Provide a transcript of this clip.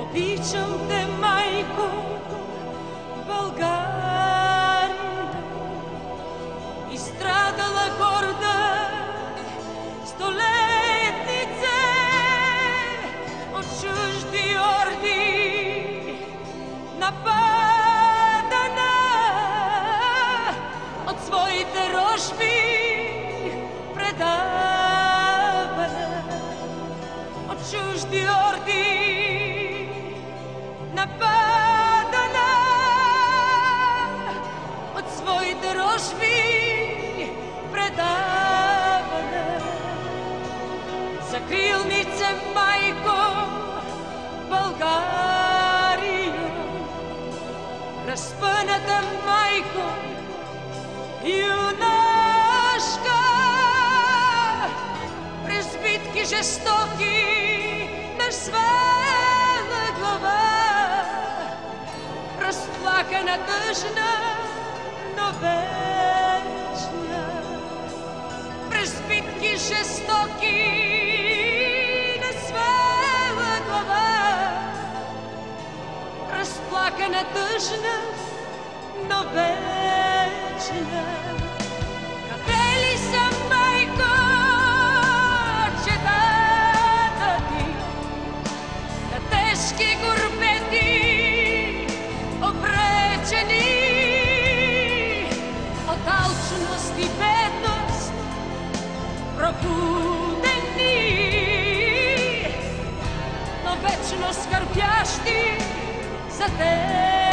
Обичам те, майко, България, изстрадала горда столетнице от чужди орди, нападана от своите рожби, предавана от чужди орди, нападана от своите рожби, предавана. Закрилнице, майко, България, разпъната майко, юнашка, през битки жестоки на свела глава, разплакана, тъжна, но вечна. През битки жестоки на свела глава, разплакана, тъжна, но вечна. Къде ли са, майко, четата ти на тежки горбети, обречени от алчност и бедност, пробудени, но вечно скърбящи за теб?